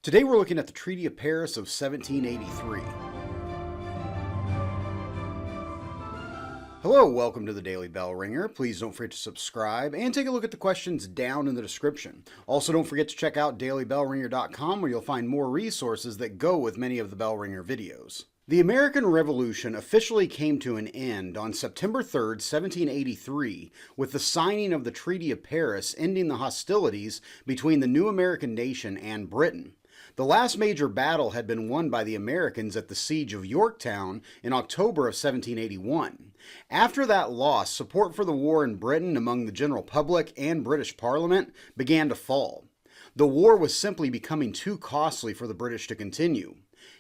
Today we're looking at the Treaty of Paris of 1783. Hello, welcome to the Daily Bellringer. Please don't forget to subscribe and take a look at the questions down in the description. Also, don't forget to check out dailybellringer.com where you'll find more resources that go with many of the Bellringer videos. The American Revolution officially came to an end on September 3rd, 1783, with the signing of the Treaty of Paris ending the hostilities between the new American nation and Britain. The last major battle had been won by the Americans at the Siege of Yorktown in October of 1781. After that loss, support for the war in Britain among the general public and British Parliament began to fall. The war was simply becoming too costly for the British to continue.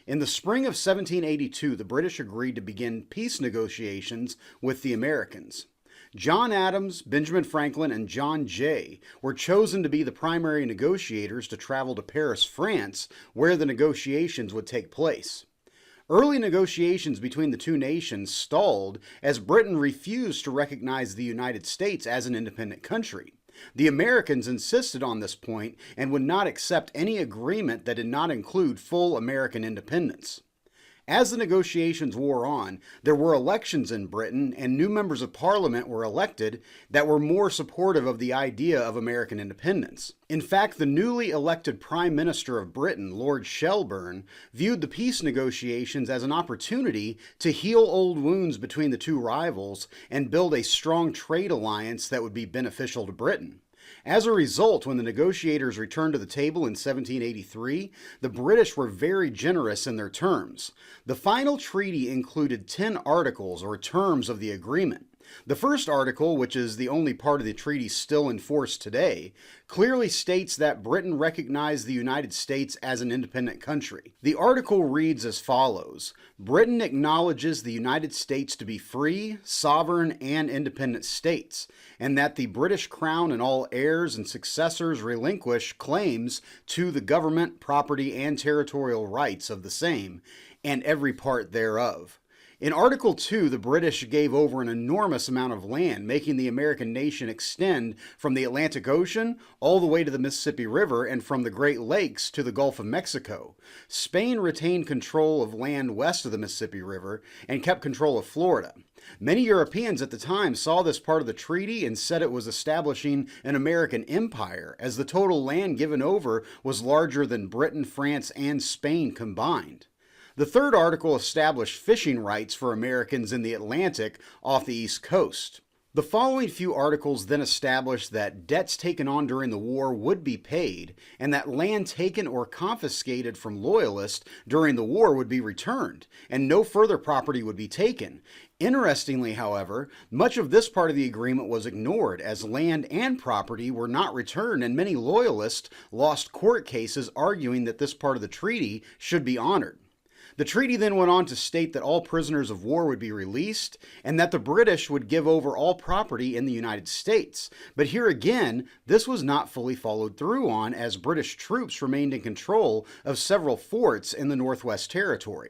In the spring of 1782, the British agreed to begin peace negotiations with the Americans. John Adams, Benjamin Franklin, and John Jay were chosen to be the primary negotiators to travel to Paris, France, where the negotiations would take place. Early negotiations between the two nations stalled as Britain refused to recognize the United States as an independent country. The Americans insisted on this point and would not accept any agreement that did not include full American independence. As the negotiations wore on, there were elections in Britain and new members of Parliament were elected that were more supportive of the idea of American independence. In fact, the newly elected Prime Minister of Britain, Lord Shelburne, viewed the peace negotiations as an opportunity to heal old wounds between the two rivals and build a strong trade alliance that would be beneficial to Britain. As a result, when the negotiators returned to the table in 1783, the British were very generous in their terms. The final treaty included 10 articles or terms of the agreement. The first article, which is the only part of the treaty still in force today, clearly states that Britain recognized the United States as an independent country. The article reads as follows: Britain acknowledges the United States to be free, sovereign, and independent states, and that the British Crown and all heirs and successors relinquish claims to the government, property, and territorial rights of the same, and every part thereof. In Article 2, the British gave over an enormous amount of land, making the American nation extend from the Atlantic Ocean all the way to the Mississippi River and from the Great Lakes to the Gulf of Mexico. Spain retained control of land west of the Mississippi River and kept control of Florida. Many Europeans at the time saw this part of the treaty and said it was establishing an American empire, as the total land given over was larger than Britain, France, and Spain combined. The third article established fishing rights for Americans in the Atlantic off the East Coast. The following few articles then established that debts taken on during the war would be paid, and that land taken or confiscated from loyalists during the war would be returned, and no further property would be taken. Interestingly, however, much of this part of the agreement was ignored, as land and property were not returned, and many loyalists lost court cases arguing that this part of the treaty should be honored. The treaty then went on to state that all prisoners of war would be released and that the British would give over all property in the United States. But here again, this was not fully followed through on, as British troops remained in control of several forts in the Northwest Territory.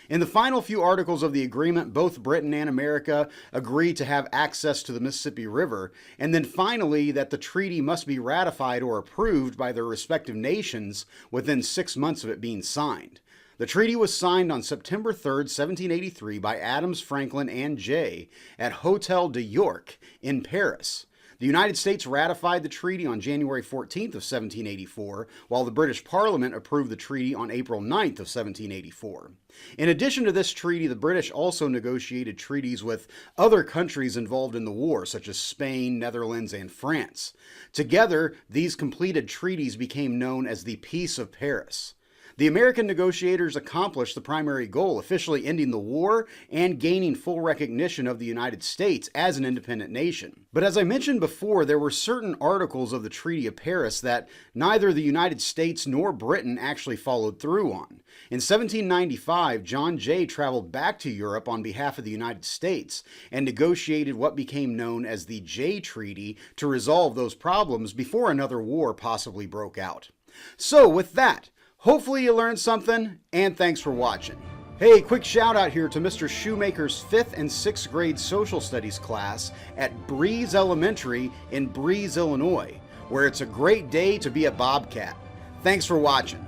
In the final few articles of the agreement, both Britain and America agreed to have access to the Mississippi River, and then finally that the treaty must be ratified or approved by their respective nations within 6 months of it being signed. The treaty was signed on September 3rd, 1783 by Adams, Franklin, and Jay at Hotel de York in Paris. The United States ratified the treaty on January 14th of 1784, while the British Parliament approved the treaty on April 9th of 1784. In addition to this treaty, the British also negotiated treaties with other countries involved in the war, such as Spain, Netherlands, and France. Together, these completed treaties became known as the Peace of Paris. The American negotiators accomplished the primary goal, officially ending the war and gaining full recognition of the United States as an independent nation. But as I mentioned before, there were certain articles of the Treaty of Paris that neither the United States nor Britain actually followed through on. In 1795, John Jay traveled back to Europe on behalf of the United States and negotiated what became known as the Jay Treaty to resolve those problems before another war possibly broke out. So with that, hopefully you learned something, and thanks for watching. Hey, quick shout out here to Mr. Shoemaker's 5th and 6th grade social studies class at Breeze Elementary in Breeze, Illinois, where it's a great day to be a Bobcat. Thanks for watching.